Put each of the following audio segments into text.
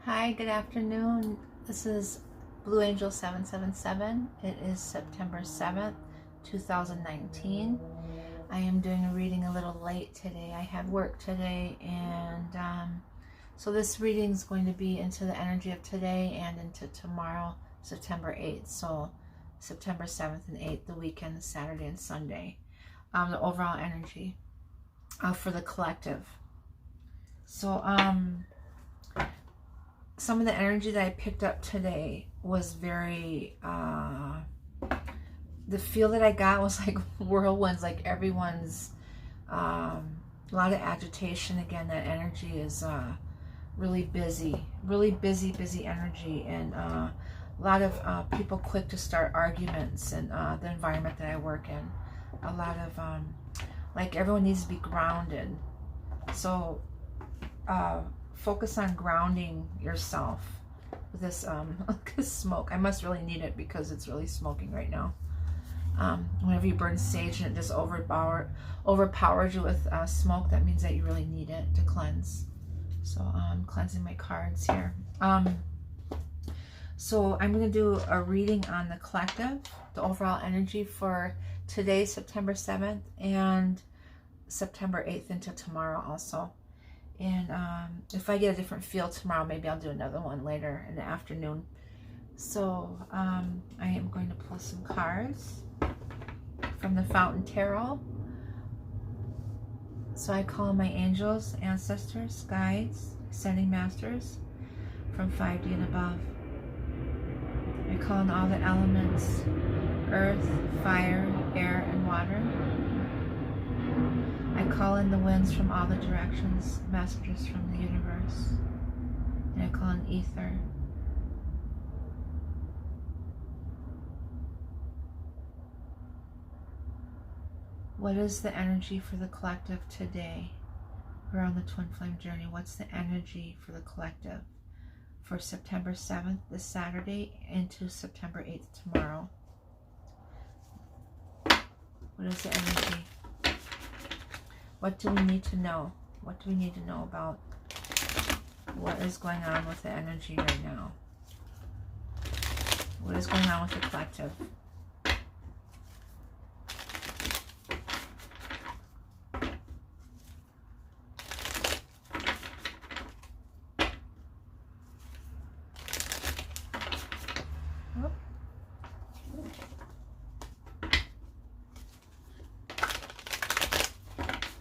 Hi, good afternoon. This is Blue Angel 777. It is September 7th, 2019. I am doing a reading a little late today. I had work today, and so this reading is going to be into the energy of today and into tomorrow, September 8th. So September 7th and 8th, the weekend, Saturday and Sunday. The overall energy for the collective. So, some of the energy that I picked up today was very, the feel that I got was like whirlwinds, like everyone's, a lot of agitation. Again, that energy is really busy energy, and a lot of people quick to start arguments in the environment that I work in. A lot of, like everyone needs to be grounded. So, focus on grounding yourself with this smoke. I must really need it because it's really smoking right now. Whenever you burn sage and it just overpowers you with smoke, that means that you really need it to cleanse. So I'm cleansing my cards here. So I'm going to do a reading on the collective, the overall energy for today, September 7th, and September 8th into tomorrow also. And if I get a different feel tomorrow, maybe I'll do another one later in the afternoon. So I am going to pull some cards from the Fountain Tarot. So I call my angels, ancestors, guides, ascending masters from 5D and above. I call in all the elements, earth, fire, air, and water. I call in the winds from all the directions, messages from the universe. And I call in ether. What is the energy for the collective today? We're on the Twin Flame journey. What's the energy for the collective for September 7th, this Saturday, into September 8th, tomorrow? What is the energy? What do we need to know? What do we need to know about what is going on with the energy right now? What is going on with the collective?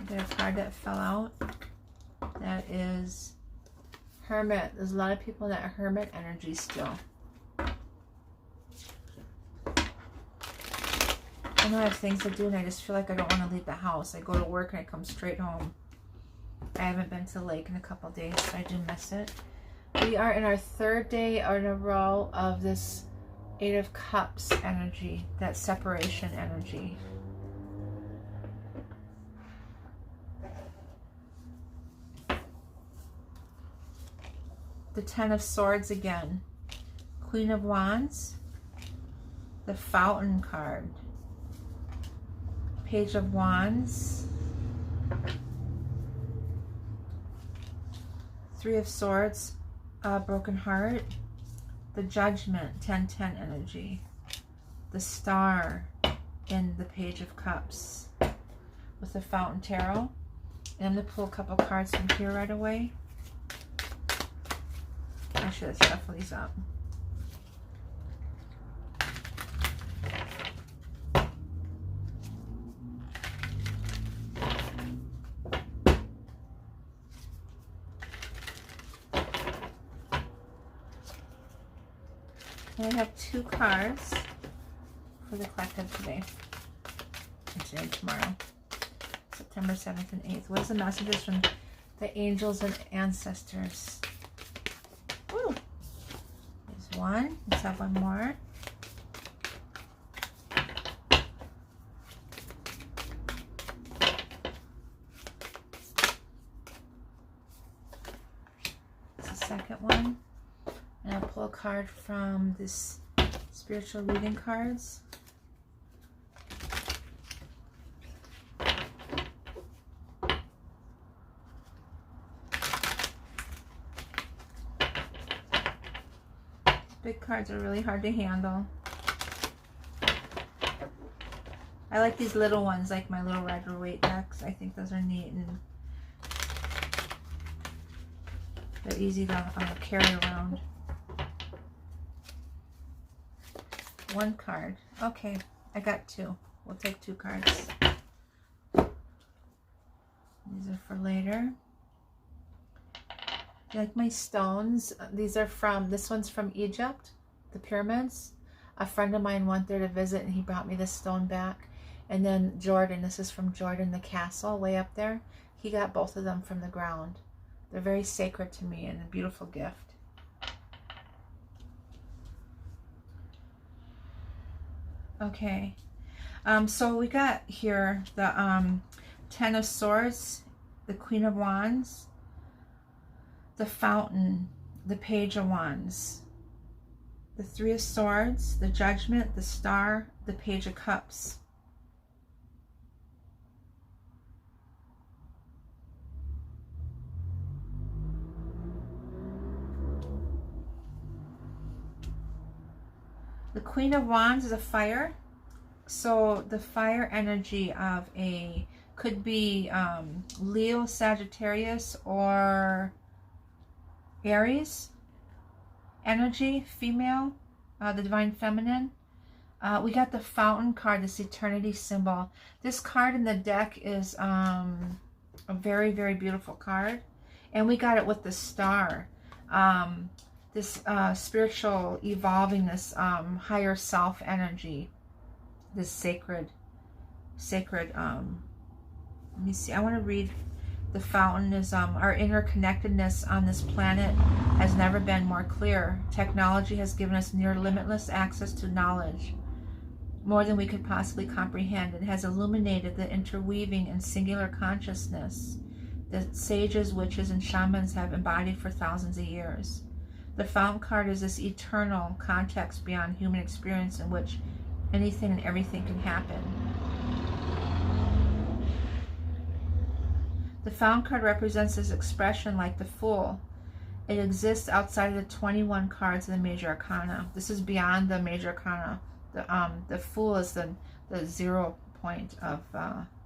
A card that fell out, that is Hermit. There's a lot of people in that Hermit energy still. I know I have things to do and I just feel like I don't want to leave the house. I go to work and I come straight home. I haven't been to the lake in a couple days, so I do miss it. We are in our third day in a row of this Eight of Cups energy, that separation energy. The Ten of Swords again, Queen of Wands, the Fountain card, Page of Wands, Three of Swords, Broken Heart, the Judgment, 10-10 energy, the Star in the Page of Cups with the Fountain Tarot. And I'm going to pull a couple cards from here right away. I should have shuffled these up. I have two cards for the collective today and tomorrow, September 7th and 8th. What is the messages from the angels and ancestors? Woo! There's one. Let's have one more. It's the second one. And I'll pull a card from this spiritual reading cards. Big cards are really hard to handle. I like these little ones, like my little Rider-Waite decks. I think those are neat and they're easy to carry around. One card. Okay, I got two. We'll take 2 cards. These are for later. I like my stones. These are from, this one's from Egypt, the pyramids. A friend of mine went there to visit and he brought me this stone back. And then Jordan, this is from Jordan, the castle way up there. He got both of them from the ground. They're very sacred to me and a beautiful gift. Okay, so we got here the 10 of Swords, the Queen of Wands, the Fountain, the Page of Wands, the 3 of Swords, the Judgment, the Star, the Page of Cups. The Queen of Wands is a fire, so the fire energy of a, could be Leo, Sagittarius, or Aries energy, female, the Divine Feminine. We got the Fountain card, this eternity symbol. This card in the deck is a very, very beautiful card. And we got it with the Star. This spiritual evolving, this higher self energy, this sacred, let me see, I want to read. The Fountain is our interconnectedness on this planet has never been more clear. Technology has given us near limitless access to knowledge, more than we could possibly comprehend. It has illuminated the interweaving and singular consciousness that sages, witches, and shamans have embodied for thousands of years. The Fountain card is this eternal context beyond human experience in which anything and everything can happen. The Fountain card represents this expression like the Fool. It exists outside of the 21 cards of the major arcana. This is beyond the major arcana. The Fool is the 0 point of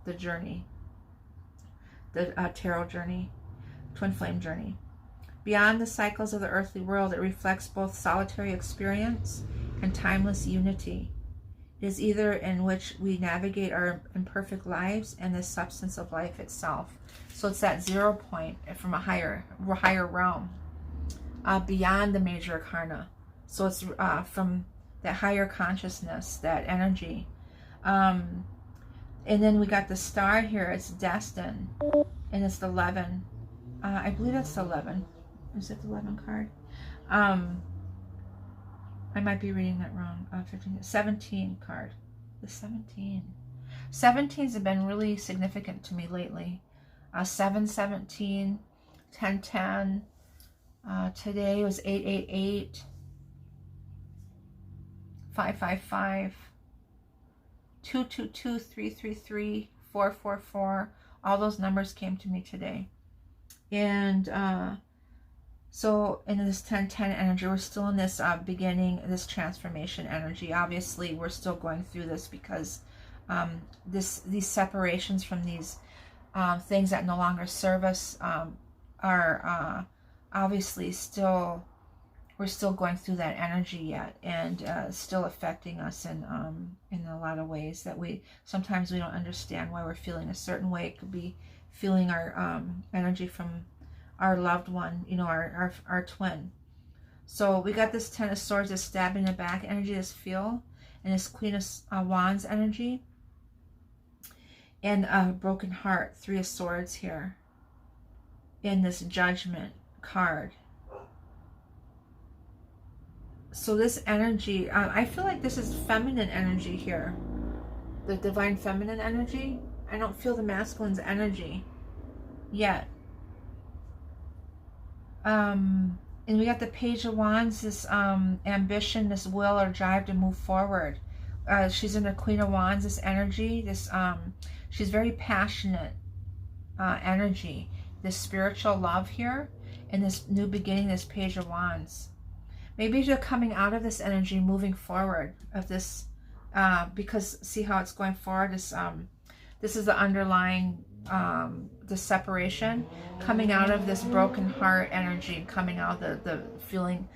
the journey, the tarot journey, twin flame journey. Beyond the cycles of the earthly world, it reflects both solitary experience and timeless unity. It is either in which we navigate our imperfect lives and the substance of life itself. So it's that 0 point from a higher realm, beyond the major arcana. So it's from that higher consciousness, that energy. And then we got the Star here. It's destined, and it's the 11. I believe that's the 11. Is it the 11 card? I might be reading that wrong. 17 card. The 17. 17s have been really significant to me lately. 717, 1010. Today was 888, 555, 222, 333, 444. All those numbers came to me today. And so in this 1010 energy, we're still in this beginning, this transformation energy. Obviously, we're still going through this because these separations from these things that no longer serve us are obviously still, we're still going through that energy yet, and still affecting us in a lot of ways that sometimes we don't understand why we're feeling a certain way. It could be feeling our energy from our loved one, you know, our twin. So we got this 10 of Swords, this stab in the back energy, this feel, and this Queen of Wands energy, and a broken heart, 3 of Swords here, in this Judgment card. So this energy, I feel like this is feminine energy here, the Divine Feminine energy. I don't feel the masculine's energy yet. And we got the Page of Wands, this ambition, this will or drive to move forward. She's in the Queen of Wands, this energy, this she's very passionate energy, this spiritual love here, and this new beginning, this Page of Wands. Maybe you're coming out of this energy, moving forward of this, because see how it's going forward. This is the underlying, the separation, coming out of this broken heart energy, coming out of the feeling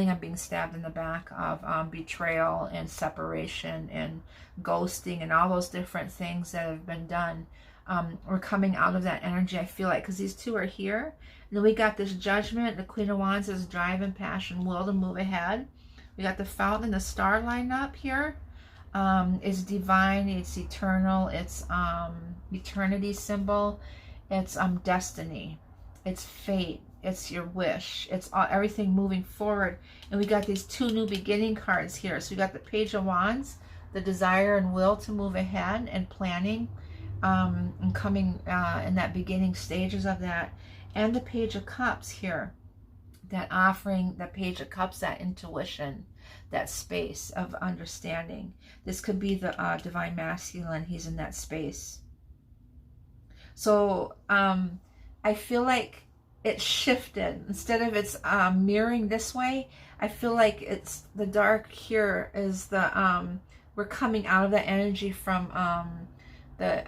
of being stabbed in the back, of betrayal and separation and ghosting and all those different things that have been done. We're coming out of that energy, I feel like, because these two are here. And then we got this Judgment. The Queen of Wands is drive and passion, will to move ahead. We got the Fountain and the Star lined up here. It's divine, it's eternal, it's eternity symbol, it's destiny, it's fate, it's your wish, it's everything moving forward. And we got these two new beginning cards here. So we got the Page of Wands, the desire and will to move ahead and planning, and coming in that beginning stages of that, and the Page of Cups here, that offering, the Page of Cups, that intuition, that space of understanding. This could be the divine masculine. He's in that space. So I feel like it shifted. Instead of it's mirroring this way, I feel like it's the dark here is the we're coming out of that energy from the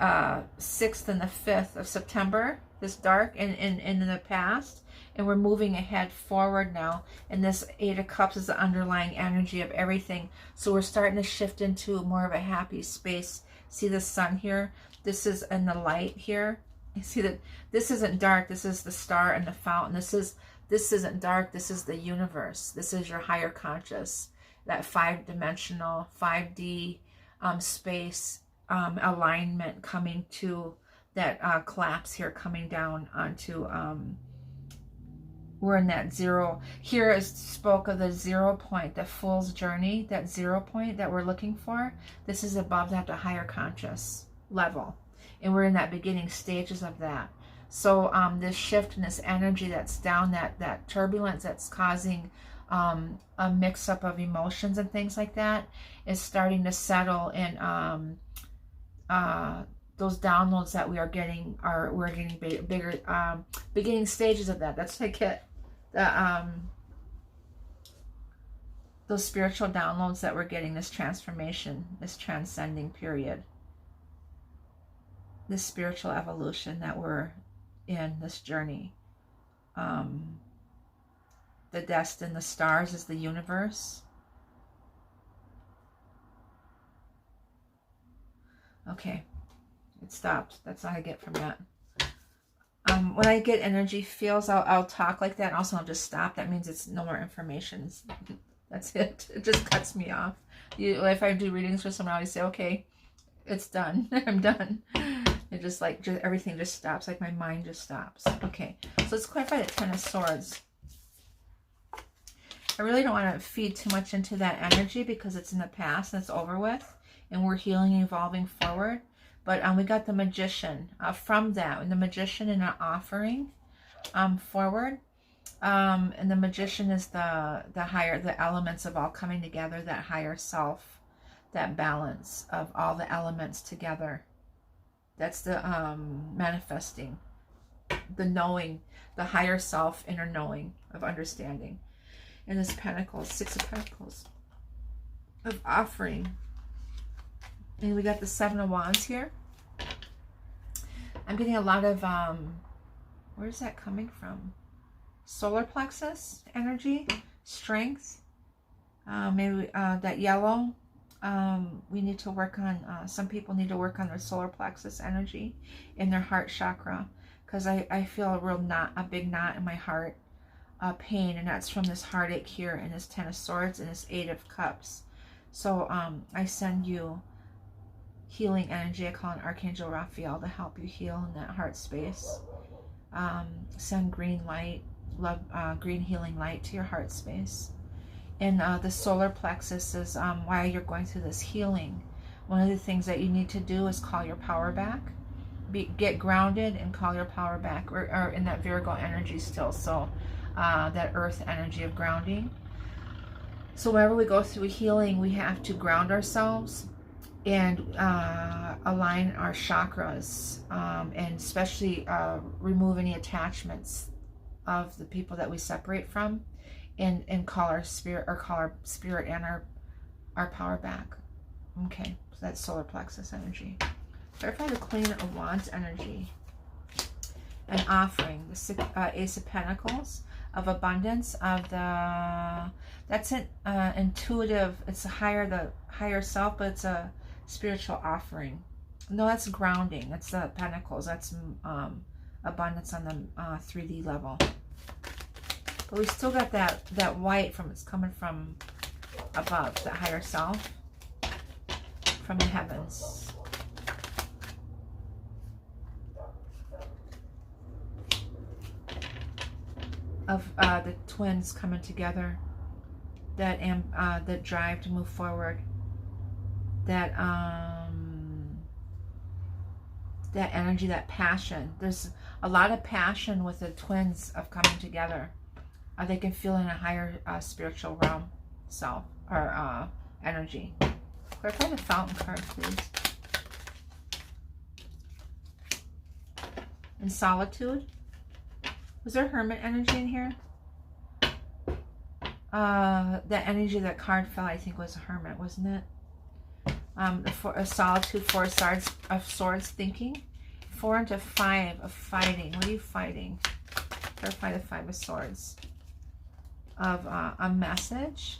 6th and the 5th of September, this dark and in the past. And we're moving ahead forward now. And this Eight of Cups is the underlying energy of everything. So we're starting to shift into more of a happy space. See the sun here? This is in the light here. You see that this isn't dark. This is the star and the fountain. This isn't dark. This is the universe. This is your higher conscious. That 5-dimensional, 5D space alignment coming to that collapse here, coming down onto... we're in that zero. Here is spoke of the 0 point, the fool's journey, that 0 point that we're looking for. This is above that, the higher conscious level. And we're in that beginning stages of that. So this shift and this energy that's down, that turbulence that's causing a mix-up of emotions and things like that, is starting to settle in those downloads that we're getting bigger, beginning stages of that. That's like it. Those spiritual downloads that we're getting, this transformation, this transcending period, this spiritual evolution that we're in, this journey. The destined, the stars is the universe. Okay, it stopped. That's all I get from that. When I get energy feels, I'll talk like that. And also, I'll just stop. That means it's no more information. That's it. It just cuts me off. If I do readings for someone, I always say, okay, it's done. I'm done. It just everything just stops. Like my mind just stops. Okay, so let's clarify the Ten of Swords. I really don't want to feed too much into that energy because it's in the past and it's over with. And we're healing and evolving forward. But we got the Magician from that. And the Magician in an offering forward. And the Magician is the elements of all coming together, that higher self, that balance of all the elements together. That's the manifesting, the knowing, the higher self, inner knowing of understanding. And this Pentacles, Six of Pentacles, of offering. And we got the Seven of Wands here. I'm getting a lot of, where's that coming from? Solar plexus energy, strength. Maybe that yellow. We need to work on, some people need to work on their solar plexus energy in their heart chakra. Because I feel a big knot in my heart, pain. And that's from this heartache here and this Ten of Swords and this Eight of Cups. So I send you healing energy. I call on Archangel Raphael to help you heal in that heart space. Send green light, love, green healing light to your heart space. And the solar plexus is while you're going through this healing, one of the things that you need to do is call your power back. Get grounded and call your power back, or in that Virgo energy still. So that earth energy of grounding. So whenever we go through healing, we have to ground ourselves and align our chakras, and especially remove any attachments of the people that we separate from, and call our spirit, or call our spirit and our power back. Okay, so that's solar plexus energy. Clarify the Queen of Wands energy. An offering, the Ace of Pentacles, of abundance, of the, that's an intuitive, it's the higher self, but it's a spiritual offering. No, that's grounding. That's the Pentacles. That's abundance on the 3D level. But we still got that white from, it's coming from above, the higher self, from the heavens. Of the twins coming together, that that drive to move forward, that that energy, that passion. There's a lot of passion with the twins of coming together. They can feel in a higher spiritual realm, self, or energy. Clarify the Fountain card, please. In solitude. Was there Hermit energy in here? The energy that card fell, I think, was a Hermit, wasn't it? A solitude, 4 of swords, thinking. 4 into 5 of fighting. What are you fighting? Clarify the 5 of swords. Of a message.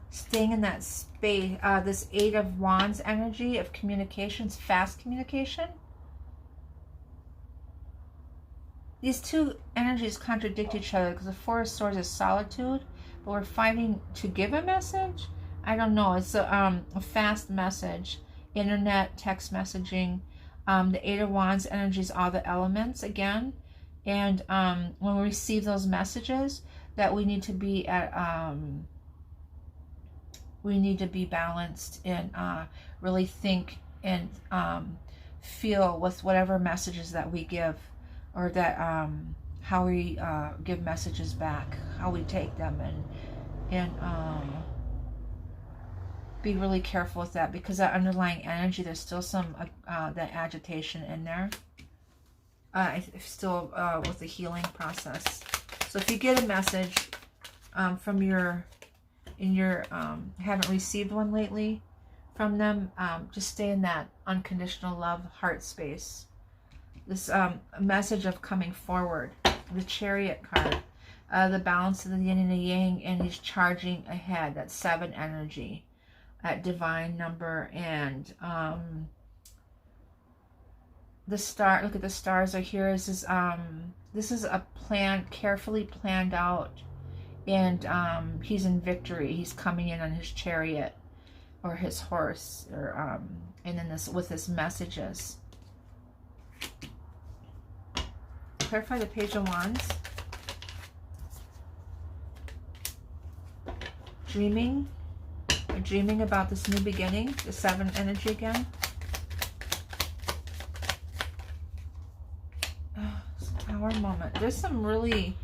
Staying in that space. This 8 of Wands energy of communications, fast communication. These two energies contradict each other because the 4 of Swords is solitude, but we're fighting to give a message. I don't know. It's a fast message, internet, text messaging. The 8 of Wands energy is all the elements again, and when we receive those messages, that we need to be at balanced and really think and feel with whatever messages that we give. Or that how we give messages back, how we take them, and be really careful with that, because that underlying energy, there's still some that agitation in there. Still with the healing process. So if you get a message from haven't received one lately from them, just stay in that unconditional love heart space. This message of coming forward, the Chariot card, the balance of the yin and the yang, and he's charging ahead. That's 7 energy, at divine number, and the star. Look at the stars are here. This is a carefully planned out, and he's in victory. He's coming in on his chariot or his horse, or and then with his messages. Clarify the Page of Wands. Dreaming about this new beginning, the 7 energy again. Tower moment. There's some really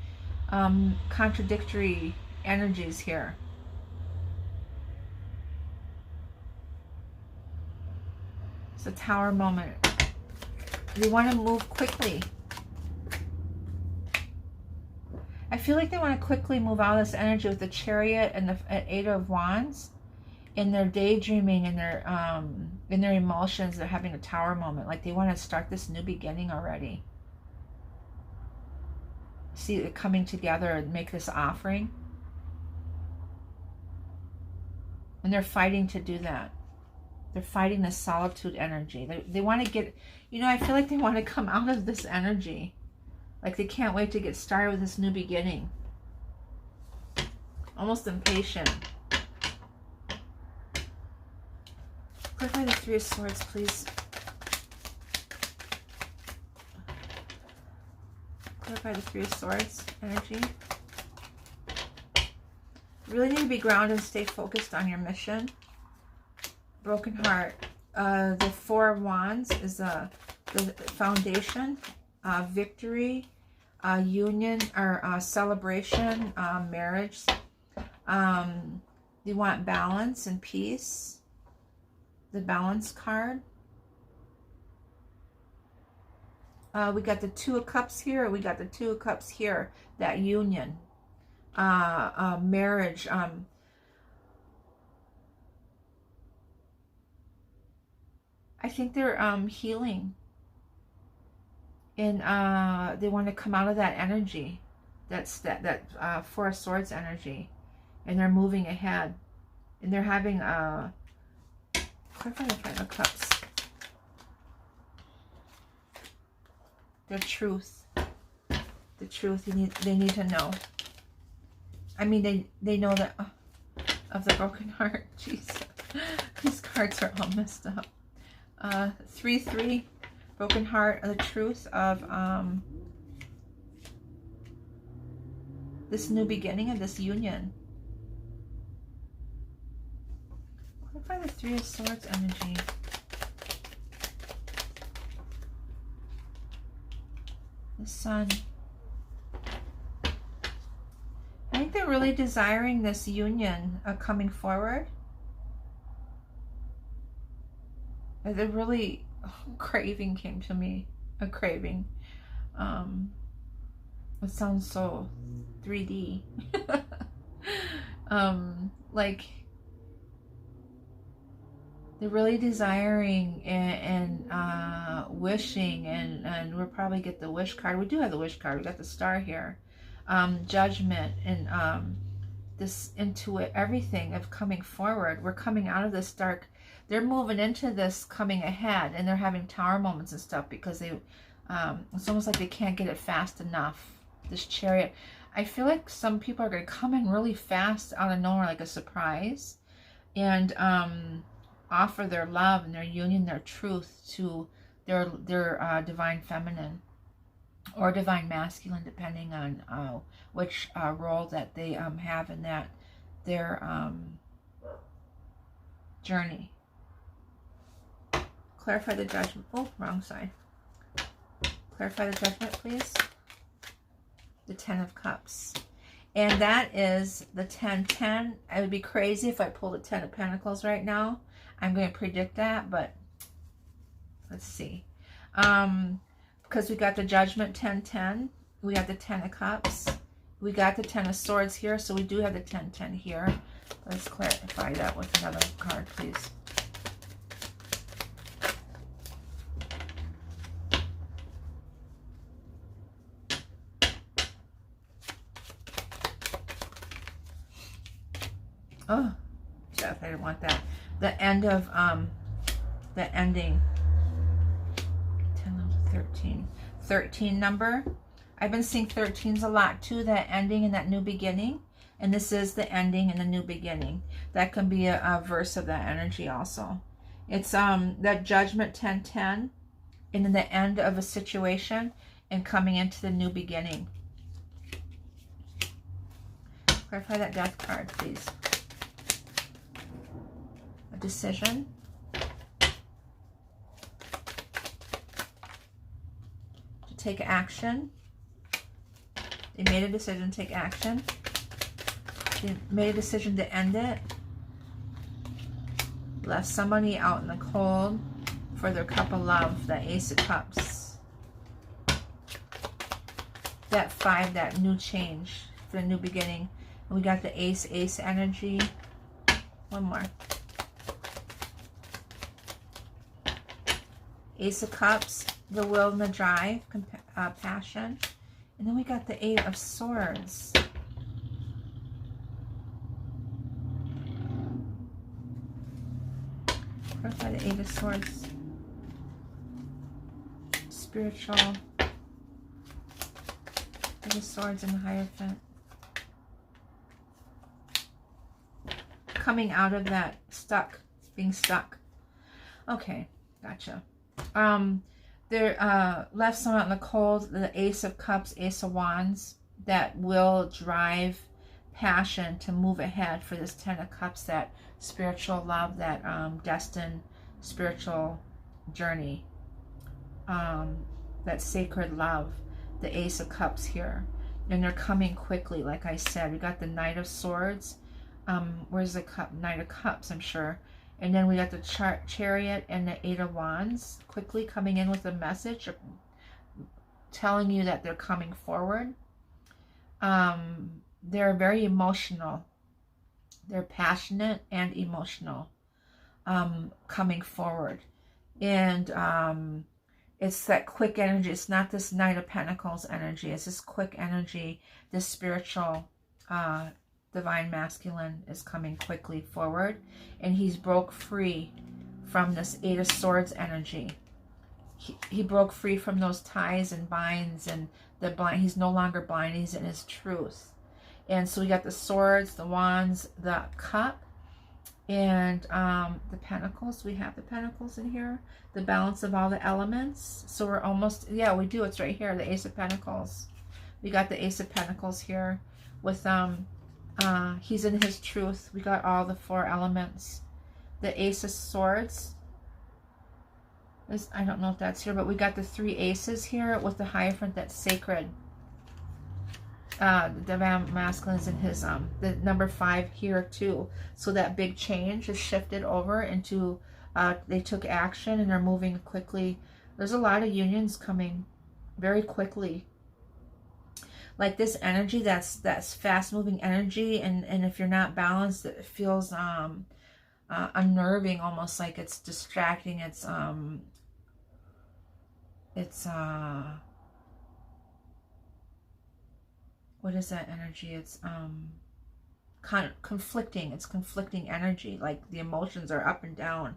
contradictory energies here. It's a Tower moment. You want to move quickly. I feel like they want to quickly move out of this energy with the Chariot and the 8 of Wands. In their daydreaming, in their emotions, they're having a Tower moment. Like they want to start this new beginning already. See it coming together and make this offering. And they're fighting to do that. They're fighting this solitude energy. They want to get, I feel like they want to come out of this energy. Like they can't wait to get started with this new beginning. Almost impatient. Clarify the 3 of Swords, please. Clarify the 3 of Swords energy. You really need to be grounded and stay focused on your mission. Broken heart. The 4 of Wands is the foundation, victory, union, or celebration, marriage. You want balance and peace. The Balance card. We got the Two of Cups here. We got the Two of Cups here. That union, marriage. I think they're healing, and they want to come out of that energy. That's that Four of Swords energy, and they're moving ahead, and they're having clarify the Five of Cups. The truth. The truth. They need to know. I mean, they know that of the broken heart. Jeez, these cards are all messed up. 3-3, broken heart. The truth of this new beginning of this union. Clarify the Three of Swords energy. The Sun. I think they're really desiring this union coming forward. They're really, craving came to me. A craving. It sounds so 3D. Like they're really desiring and wishing, and we'll probably get the wish card. We do have the wish card. We got the Star here. Judgment and this intuit, everything of coming forward. We're coming out of this dark. They're moving into this coming ahead, and they're having tower moments and stuff because they it's almost like they can't get it fast enough. This Chariot, I feel like some people are going to come in really fast out of nowhere, like a surprise, and offer their love and their union, their truth to their divine feminine or divine masculine, depending on which role that they have in that their journey. Clarify the Judgment. Oh, wrong side. Clarify the Judgment, please. The Ten of Cups. And that is the 10-10. I would be crazy if I pulled a 10 of Pentacles right now. I'm going to predict that, but let's see. Because we got the Judgment 10-10. We got the 10 of Cups. We got the 10 of Swords here, so we do have the 10-10 here. Let's clarify that with another card, please. Oh, Jeff, I didn't want that. The end of, the ending. 10, 13. 13 number. I've been seeing 13s a lot too, that ending and that new beginning. And this is the ending and the new beginning. That can be a verse of that energy also. It's that Judgment 10-10. And then the end of a situation and coming into the new beginning. Clarify that Death card, please. A decision. To take action. They made a decision to take action. They made a decision to end it. Left somebody out in the cold for their cup of love. That Ace of Cups. That 5, that new change for the new beginning. And we got the Ace energy. One more. Ace of Cups, the will and the drive, passion. And then we got the 8 of Swords. Clarify the 8 of Swords. Spiritual. 8 of Swords and the Hierophant. Coming out of that being stuck. Okay, gotcha. They're left someone out in the cold. The Ace of Cups, Ace of Wands, that will drive passion to move ahead for this 10 of Cups, that spiritual love, that destined spiritual journey, that sacred love, the Ace of Cups here. And they're coming quickly, like I said. We got the Knight of Swords. Where's the Knight of Cups, I'm sure. And then we got the Chariot and the 8 of Wands quickly coming in with a message, telling you that they're coming forward. They're very emotional. They're passionate and emotional, coming forward. And it's that quick energy. It's not this Knight of Pentacles energy. It's this quick energy. This spiritual divine masculine is coming quickly forward. And he's broke free from this Eight of Swords energy. He broke free from those ties and binds and the blind. He's no longer blind. He's in his truth. And so we got the swords, the wands, the cup, and the pentacles. We have the pentacles in here. The balance of all the elements. So we're almost, yeah, we do. It's right here, the Ace of Pentacles. We got the Ace of Pentacles here with, he's in his truth. We got all the 4 elements. The Ace of Swords. I don't know if that's here, but we got the 3 aces here with the Hierophant that's sacred. The divine masculine is in his, the number 5 here too. So that big change is shifted over into, they took action and are moving quickly. There's a lot of unions coming very quickly. Like this energy, that's fast moving energy. And if you're not balanced, it feels, unnerving, almost like it's distracting. What is that energy? It's conflicting. It's conflicting energy. Like the emotions are up and down,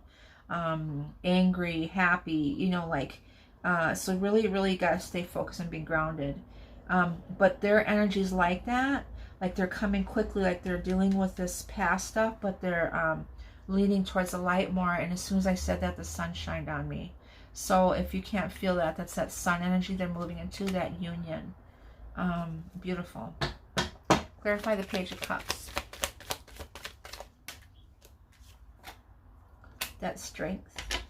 angry, happy, you know, like, so really got to stay focused and be grounded. But their energy's like that, like they're coming quickly, like they're dealing with this past stuff, but they're leaning towards the light more. And as soon as I said that, the sun shined on me. So if you can't feel that, that's that sun energy. They're moving into that union. Beautiful. Clarify the Page of Cups. That strength,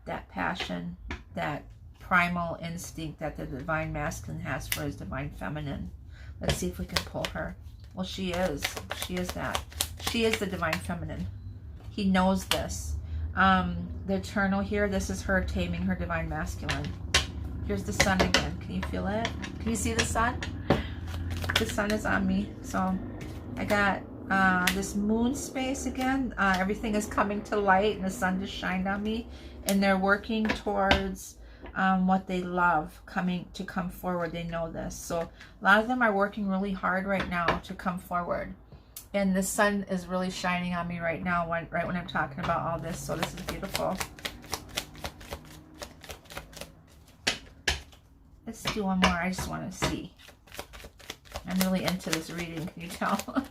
that passion, that primal instinct that the divine masculine has for his divine feminine. Let's see if we can pull her. Well, she is that. She is the divine feminine. He knows this. The eternal here, this is her taming her divine masculine. Here's the sun again. Can you feel it? Can you see the sun? The sun is on me. So I got this moon space again. Everything is coming to light and the sun just shined on me. And they're working towards what they love, to come forward. They know this. So a lot of them are working really hard right now to come forward. And the sun is really shining on me right now, right when I'm talking about all this. So this is beautiful. Let's do one more. I just want to see. I'm really into this reading. Can you tell?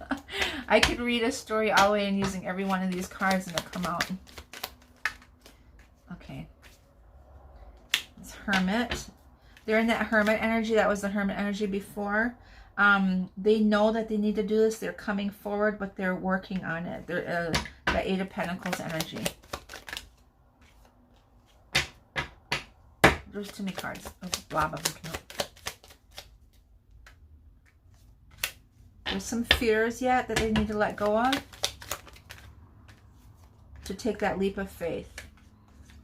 I could read a story all the way and using every one of these cards and it'll come out. Okay. It's Hermit. They're in that Hermit energy. That was the Hermit energy before. They know that they need to do this. They're coming forward, but they're working on it. They're the Eight of Pentacles energy. There's too many cards. There's a blob of them. There's some fears yet that they need to let go of to take that leap of faith.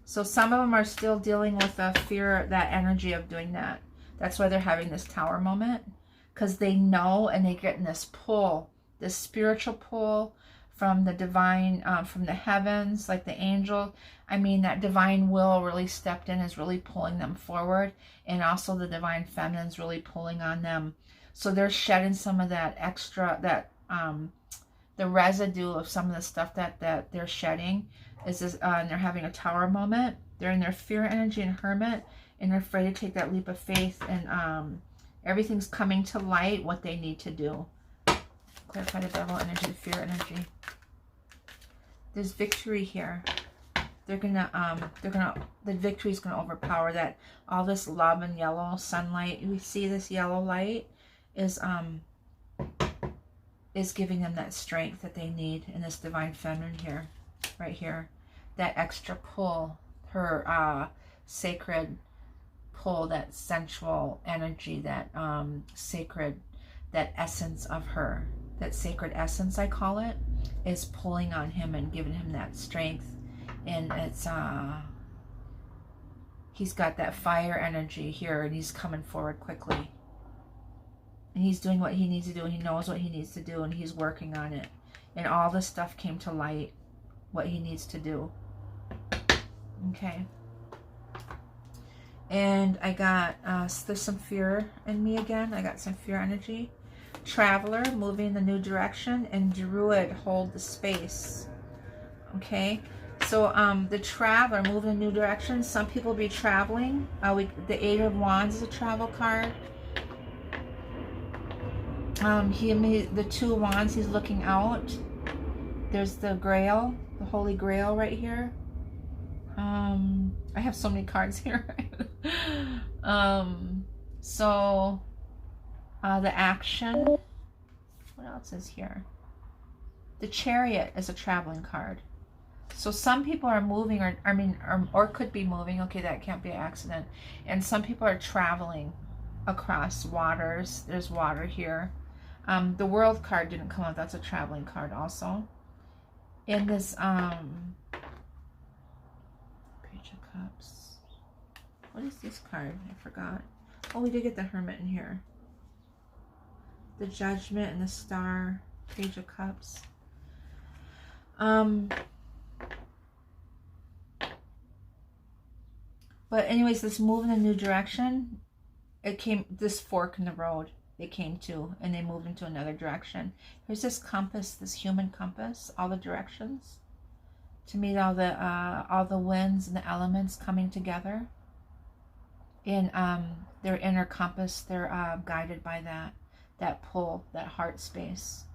So some of them are still dealing with the fear, that energy of doing that. That's why they're having this tower moment. Because they know and they get in this pull, this spiritual pull from the divine, from the heavens, like the angel. I mean, that divine will really stepped in, is really pulling them forward. And also the divine feminine is really pulling on them. So they're shedding some of that extra, that the residue of some of the stuff that they're shedding. Is this, and they're having a tower moment. They're in their fear energy and Hermit, and they're afraid to take that leap of faith. And everything's coming to light, what they need to do. Clarify the devil energy, the fear energy. There's victory here. The victory's gonna overpower that. All this love and yellow sunlight. We see this yellow light is giving them that strength that they need in this divine feminine here, right here. That extra pull, her sacred pull, that sensual energy, that sacred, that essence of her, that sacred essence, I call it, is pulling on him and giving him that strength. And it's He's got that fire energy here, and he's coming forward quickly. And he's doing what he needs to do, and he knows what he needs to do, and he's working on it. And all this stuff came to light, what he needs to do. Okay. And I got, there's some fear in me again. I got some fear energy. Traveler, moving in a new direction. And Druid, hold the space. Okay. So the Traveler, moving in a new direction. Some people be traveling. The Eight of Wands is a travel card. The Two of Wands, he's looking out. There's the Grail, the Holy Grail right here. I have so many cards here. The Action. What else is here? The Chariot is a traveling card. So some people are moving, or could be moving. Okay, that can't be an accident. And some people are traveling across waters. There's water here. The World card didn't come out. That's a traveling card also. In this Page of Cups. What is this card? I forgot. Oh, we did get the Hermit in here. The Judgment and the Star. Page of Cups. But anyways, this move in a new direction, it came, this fork in the road they came to, and they moved into another direction. Here's this compass, this human compass, all the directions to meet all the winds and the elements coming together. In their inner compass, they're guided by that pull, that heart space,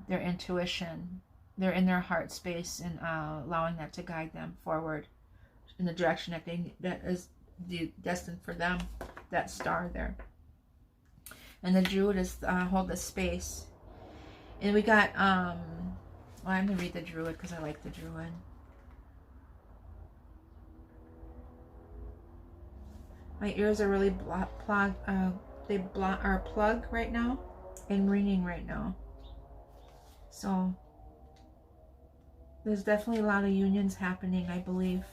their intuition. They're in their heart space and allowing that to guide them forward in the direction that is destined for them, that star there. And the Druid is hold the space. And we got, well, I'm going to read the Druid because I like the Druid. My ears are really plugged right now and ringing right now. So there's definitely a lot of unions happening, I believe.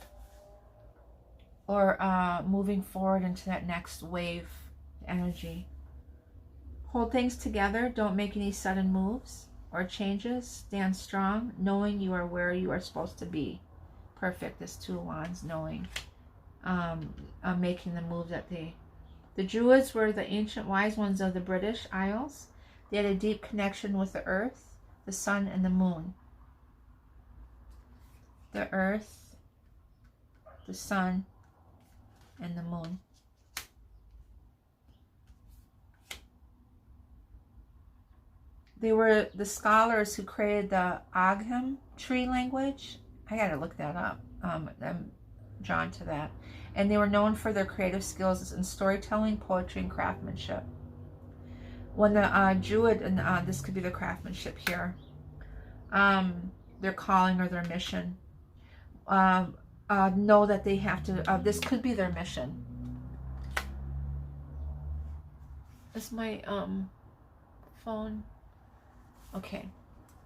Or moving forward into that next wave energy. Hold things together. Don't make any sudden moves or changes. Stand strong, knowing you are where you are supposed to be. Perfect. This Two of Wands, knowing. Making the move that the Druids were the ancient wise ones of the British Isles. They had a deep connection with the earth, the sun, and the moon. The earth, the sun, and the moon. They were the scholars who created the Ogham tree language. I gotta look that up. I'm drawn to that. And they were known for their creative skills in storytelling, poetry, and craftsmanship. When the Druid, and this could be the craftsmanship here, their calling or their mission, know that they have to, this could be their mission. Is my phone? Okay,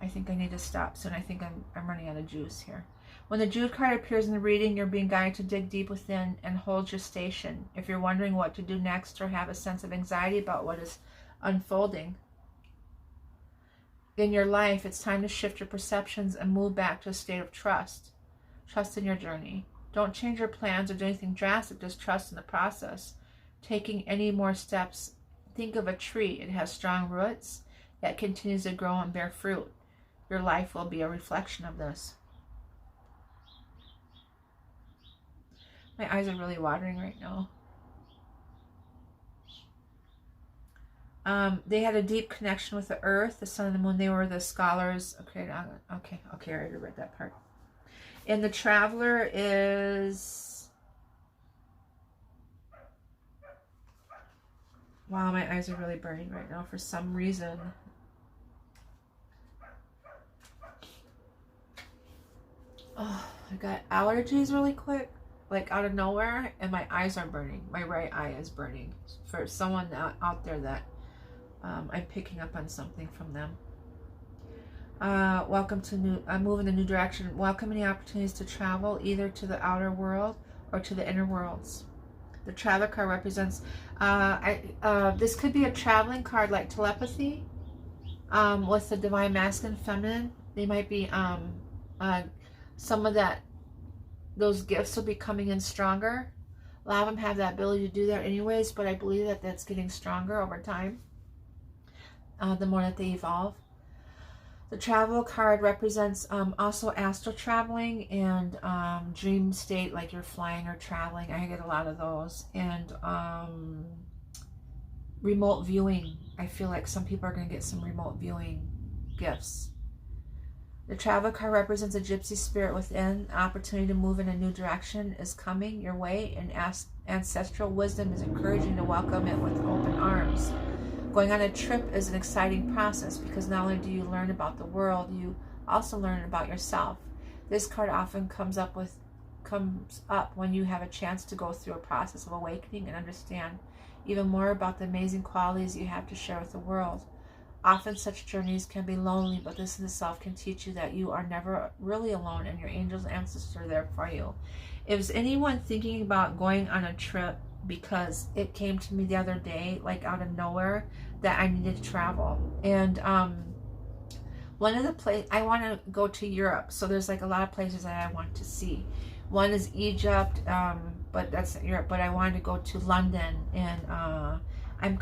I think I need to stop soon. I think I'm running out of juice here. When the Druid card appears in the reading, you're being guided to dig deep within and hold your station. If you're wondering what to do next or have a sense of anxiety about what is unfolding in your life, it's time to shift your perceptions and move back to a state of trust. Trust in your journey. Don't change your plans or do anything drastic. Just trust in the process. Taking any more steps, think of a tree. It has strong roots that continues to grow and bear fruit. Your life will be a reflection of this. My eyes are really watering right now. They had a deep connection with the earth, the sun, and the moon. They were the scholars. Okay, I already read that part. And the Traveler is... Wow, my eyes are really burning right now for some reason. Oh, I got allergies really quick, like out of nowhere, and my eyes are burning. My right eye is burning. For someone out there that I'm picking up on something from them. Welcome to move in a new direction. Welcome any opportunities to travel either to the outer world or to the inner worlds. The traveler card represents, this could be a traveling card like telepathy, with the divine masculine, feminine. They might be, some of those gifts will be coming in stronger. A lot of them have that ability to do that anyways, but I believe that that's getting stronger over time, the more that they evolve. The travel card represents also astral traveling and dream state, like you're flying or traveling. I get a lot of those. And remote viewing. I feel like some people are going to get some remote viewing gifts. The travel card represents a gypsy spirit within. Opportunity to move in a new direction is coming your way, and ancestral wisdom is encouraging to welcome it with open arms. Going on a trip is an exciting process because not only do you learn about the world, you also learn about yourself. This card often comes up when you have a chance to go through a process of awakening and understand even more about the amazing qualities you have to share with the world. Often such journeys can be lonely, but this in itself can teach you that you are never really alone and your angels and ancestors are there for you. If there's anyone thinking about going on a trip, because it came to me the other day, like out of nowhere, that I needed to travel. And one of the places, I want to go to Europe. So there's like a lot of places that I want to see. One is Egypt, but that's not Europe. But I wanted to go to London. And I'm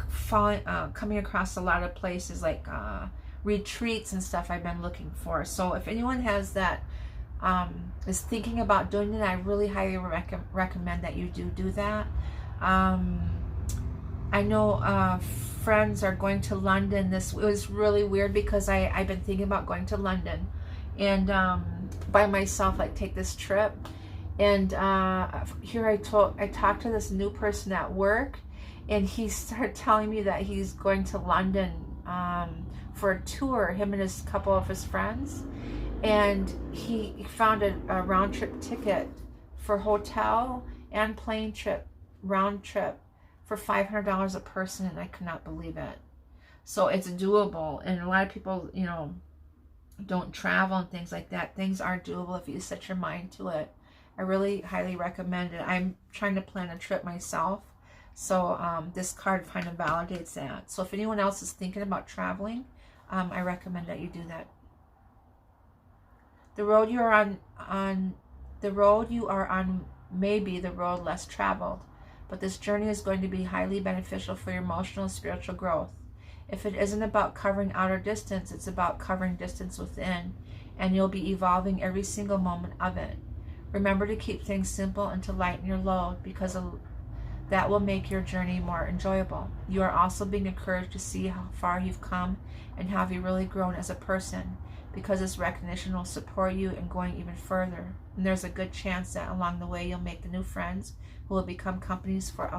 coming across a lot of places like retreats and stuff I've been looking for. So if anyone has that, is thinking about doing it, I really highly recommend that you do that. I know friends are going to London. It was really weird because I've been thinking about going to London and by myself, like take this trip. And here I talked to this new person at work, and he started telling me that he's going to London for a tour, him and a couple of his friends. And he found a round trip ticket for hotel and plane trip, round trip, for $500 a person, and I could not believe it. So it's doable, and a lot of people, you know, don't travel and things like that. Things are doable if you set your mind to it. I really highly recommend it. I'm trying to plan a trip myself, so this card kind of validates that. So if anyone else is thinking about traveling, I recommend that you do that. The road you are on may be the road less traveled, but this journey is going to be highly beneficial for your emotional and spiritual growth. If it isn't about covering outer distance, it's about covering distance within, and you'll be evolving every single moment of it. Remember to keep things simple and to lighten your load, because that will make your journey more enjoyable. You are also being encouraged to see how far you've come and how you've really grown as a person, because this recognition will support you in going even further. And there's a good chance that along the way you'll make the new friends who will become companions for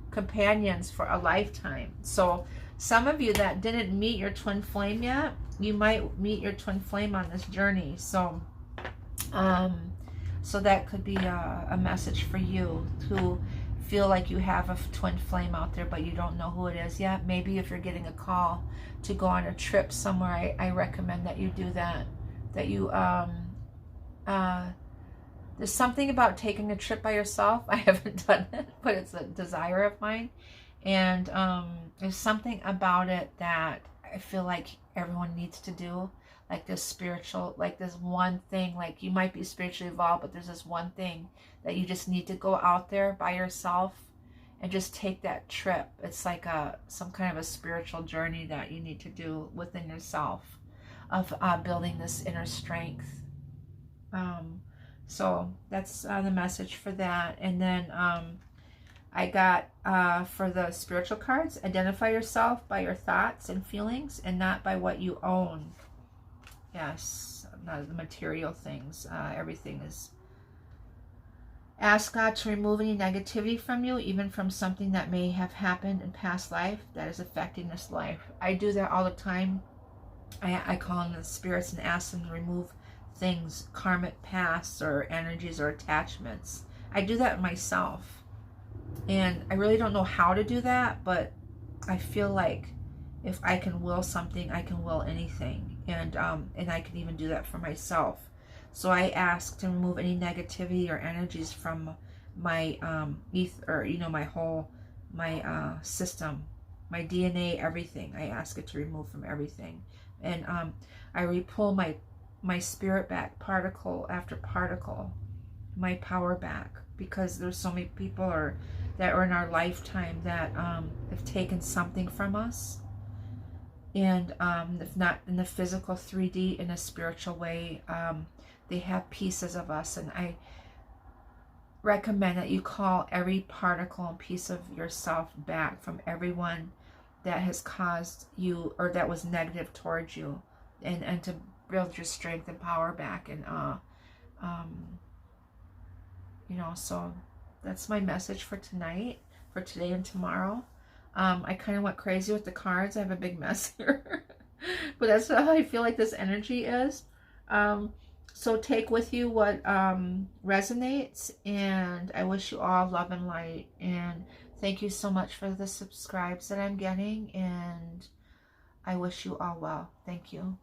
companions for a lifetime. So some of you that didn't meet your twin flame yet, you might meet your twin flame on this journey. So so that could be a message for you who feel like you have a twin flame out there, but you don't know who it is yet. Maybe if you're getting a call to go on a trip somewhere, I recommend that you do that. That you, there's something about taking a trip by yourself. I haven't done it, but it's a desire of mine. And there's something about it that I feel like everyone needs to do. Like this spiritual, like this one thing, like you might be spiritually evolved, but there's this one thing that you just need to go out there by yourself and just take that trip. It's like some kind of a spiritual journey that you need to do within yourself of building this inner strength. So that's the message for that. And then I got for the spiritual cards, identify yourself by your thoughts and feelings and not by what you own. Yes, not the material things. Everything is. Ask God to remove any negativity from you, even from something that may have happened in past life that is affecting this life. I do that all the time. I call in the spirits and ask them to remove things, karmic pasts or energies or attachments. I do that myself. And I really don't know how to do that, but I feel like if I can will something, I can will anything. And I can even do that for myself. So I ask to remove any negativity or energies from my ether, you know, my system, my DNA, everything. I ask it to remove from everything. And I repull my spirit back, particle after particle, my power back, because there's so many people that are in our lifetime that have taken something from us. And if not in the physical 3D, in a spiritual way, they have pieces of us. And I recommend that you call every particle and piece of yourself back from everyone that has caused you, or that was negative towards you, and to build your strength and power back. And you know, so that's my message for tonight, for today and tomorrow. I kind of went crazy with the cards. I have a big mess here. But that's how I feel like this energy is. So take with you what resonates. And I wish you all love and light. And thank you so much for the subscribes that I'm getting. And I wish you all well. Thank you.